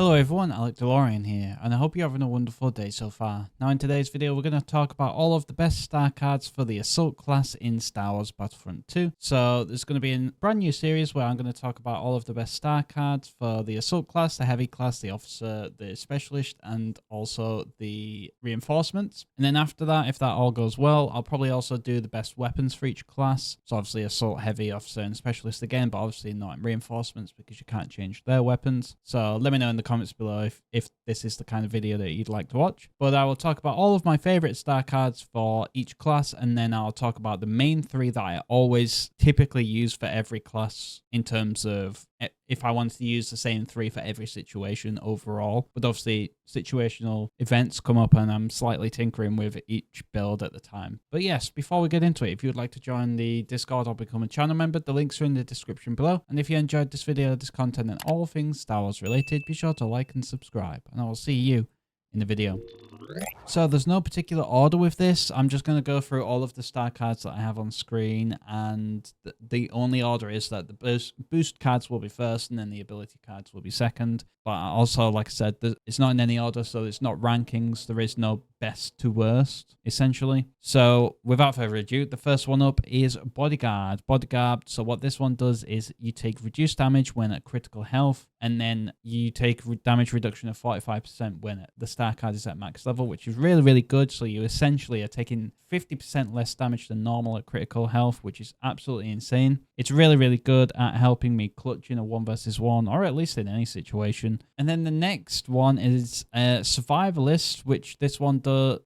Hello everyone, Alec DeLorean here, and I hope you're having a wonderful day so far. Now in today's video we're going to talk about all of the best star cards for the Assault class in Star Wars Battlefront 2. So there's going to be a brand new series where I'm going to talk about all of the best star cards for the Assault class, the Heavy class, the Officer, the Specialist, and also the Reinforcements. And then after that, if that all goes well, I'll probably also do the best weapons for each class. So obviously Assault, Heavy, Officer, and Specialist again, but obviously not in Reinforcements because you can't change their weapons. So let me know in the comments below if this is the kind of video that you'd like to watch. But I will talk about all of my favorite star cards for each class, and then I'll talk about the main three that I always typically use for every class in terms of if I wanted to use the same three for every situation overall. But obviously situational events come up and I'm slightly tinkering with each build at the time. But yes, before we get into it, if you'd like to join the Discord or become a channel member, the links are in the description below. And if you enjoyed this video, this content, and all things Star Wars related, be sure to like and subscribe. And I will see you in the video. So there's no particular order with this. I'm just going to go through all of the star cards that I have on screen, and the only order is that the boost cards will be first and then the ability cards will be second. But also, like I said, it's not in any order, so it's not rankings. There is no best to worst, essentially. So without further ado, the first one up is Bodyguard. Bodyguard, so what this one does is you take reduced damage when at critical health, and then you take damage reduction of 45% when the star card is at max level, which is really, really good. So you essentially are taking 50% less damage than normal at critical health, which is absolutely insane. It's really, really good at helping me clutch in a 1v1, or at least in any situation. And then the next one is Survivalist, which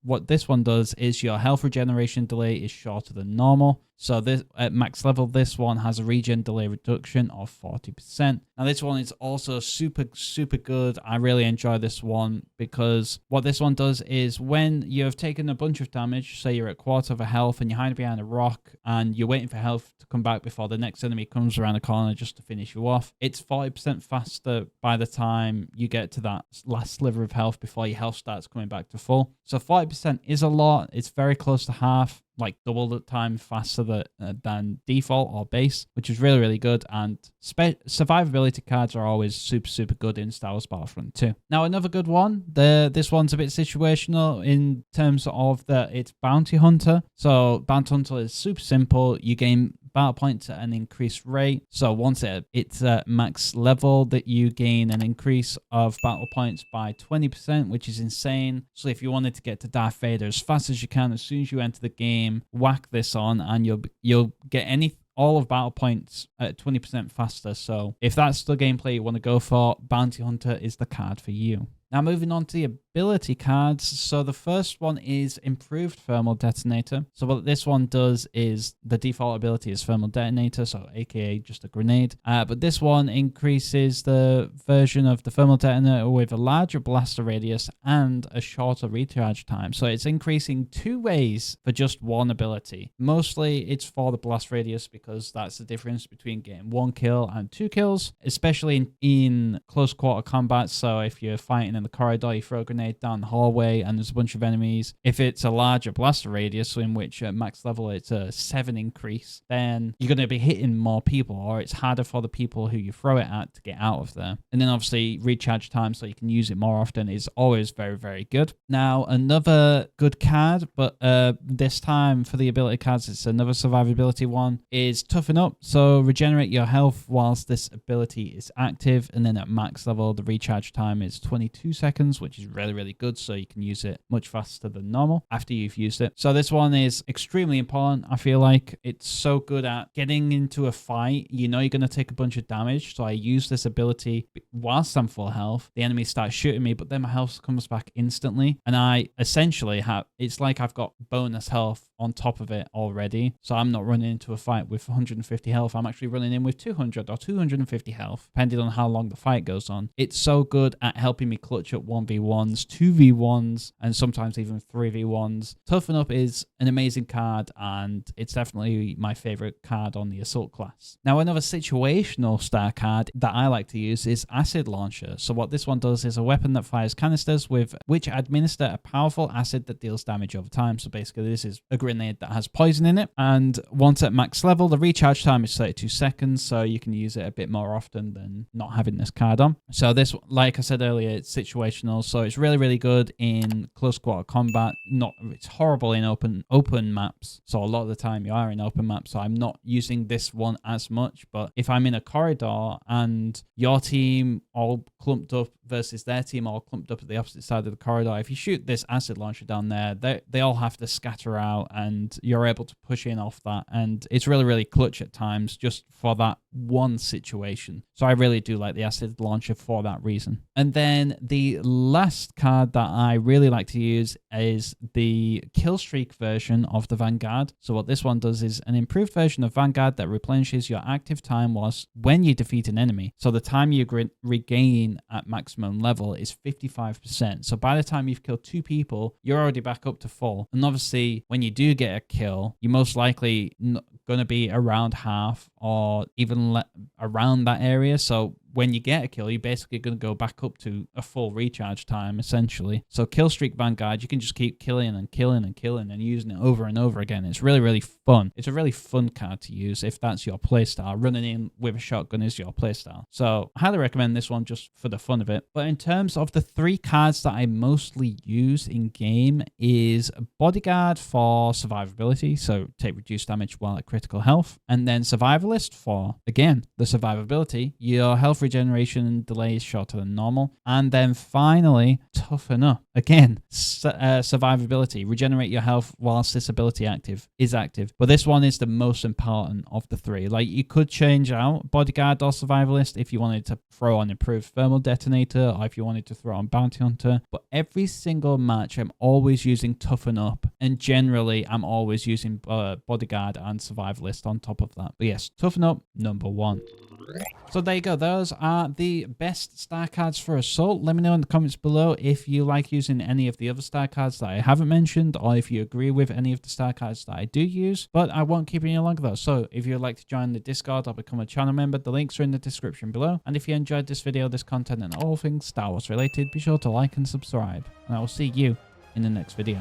what this one does is your health regeneration delay is shorter than normal. So this at max level, this one has a regen delay reduction of 40%. Now this one is also super, super good. I really enjoy this one because what this one does is when you have taken a bunch of damage, say you're at quarter of a health and you're hiding behind a rock and you're waiting for health to come back before the next enemy comes around the corner just to finish you off, it's 40% faster by the time you get to that last sliver of health before your health starts coming back to full. So 40% is a lot. It's very close to half, like double the time faster than default or base, which is really, really good. And survivability cards are always super, super good in Star Wars Battlefront 2. Now, another good one, this one's a bit situational in terms of it's Bounty Hunter. So Bounty Hunter is super simple. You gain battle points at an increased rate. So once it's at max level, that you gain an increase of battle points by 20%, which is insane. So if you wanted to get to Darth Vader as fast as you can, as soon as you enter the game, whack this on and you'll get all of battle points at 20% faster. So if that's the gameplay you want to go for, Bounty Hunter is the card for you. Now moving on to the ability cards. So the first one is Improved Thermal Detonator. So what this one does is the default ability is Thermal Detonator, so aka just a grenade. But this one increases the version of the Thermal Detonator with a larger blaster radius and a shorter recharge time. So it's increasing two ways for just one ability. Mostly it's for the blast radius because that's the difference between getting 1 kill and 2 kills, especially in close quarter combat. So if you're fighting in the corridor, you throw a grenade down the hallway and there's a bunch of enemies. If it's a larger blaster radius, in which at max level it's a 7 increase, then you're going to be hitting more people, or it's harder for the people who you throw it at to get out of there. And then obviously recharge time, so you can use it more often, is always very, very good. Now another good card, but this time for the ability cards, it's another survivability one, is Toughen Up. So regenerate your health whilst this ability is active, and then at max level the recharge time is 22 seconds, which is really, really good, so you can use it much faster than normal after you've used it. So this one is extremely important. I feel like it's so good at getting into a fight. You know you're going to take a bunch of damage, so I use this ability whilst I'm full health. The enemy starts shooting me, but then my health comes back instantly, and I essentially it's like I've got bonus health on top of it already. So I'm not running into a fight with 150 health. I'm actually running in with 200 or 250 health, depending on how long the fight goes on. It's so good at helping me clutch at 1v1s, 2v1s, and sometimes even 3v1s. Toughen Up is an amazing card, and it's definitely my favorite card on the Assault class. Now, another situational star card that I like to use is Acid Launcher. So what this one does is a weapon that fires canisters which administer a powerful acid that deals damage over time. So basically this is a grenade grenade that has poison in it. And once at max level, the recharge time is 32 seconds, so you can use it a bit more often than not having this card on. So this, like I said earlier, it's situational, so it's really, really good in close quarter combat. It's horrible in open maps, so a lot of the time you are in open maps, so I'm not using this one as much. But if I'm in a corridor and your team all clumped up versus their team all clumped up at the opposite side of the corridor, if you shoot this acid launcher down there, they all have to scatter out, and you're able to push in off that, and it's really, really clutch at times just for that one situation. So I really do like the acid launcher for that reason. And then the last card that I really like to use is the Killstreak version of the Vanguard. So what this one does is an improved version of Vanguard that replenishes your active time when you defeat an enemy. So the time you regain at maximum level is 55%. So by the time you've killed 2 people, you're already back up to full. And obviously, when you do get a kill, you're most likely going to be around half or even around that area. So when you get a kill, you're basically going to go back up to a full recharge time, essentially. So Killstreak Vanguard, you can just keep killing and killing and killing and using it over and over again. It's really, really fun. It's a really fun card to use if that's your playstyle. Running in with a shotgun is your playstyle. So I highly recommend this one just for the fun of it. But in terms of the 3 cards that I mostly use in game is Bodyguard for survivability, so take reduced damage while at critical health. And then Survivalist for, again, the survivability. Your health regeneration delay is shorter than normal. And then finally, Toughen Up. Again, survivability. Regenerate your health whilst this ability is active. But this one is the most important of the 3. Like, you could change out Bodyguard or Survivalist if you wanted to throw on improved thermal detonator, or if you wanted to throw on Bounty Hunter. But every single match, I'm always using Toughen Up. And generally, I'm always using Bodyguard and Survivalist on top of that. But yes, Toughen Up, number 1. So there you go. Those are the best star cards for Assault. Let me know in the comments below if you like using any of the other star cards that I haven't mentioned, or if you agree with any of the star cards that I do use. But I won't keep you long though. So if you'd like to join the Discord or become a channel member, the links are in the description below. And if you enjoyed this video, this content, and all things Star Wars related, be sure to like and subscribe. And I will see you in the next video.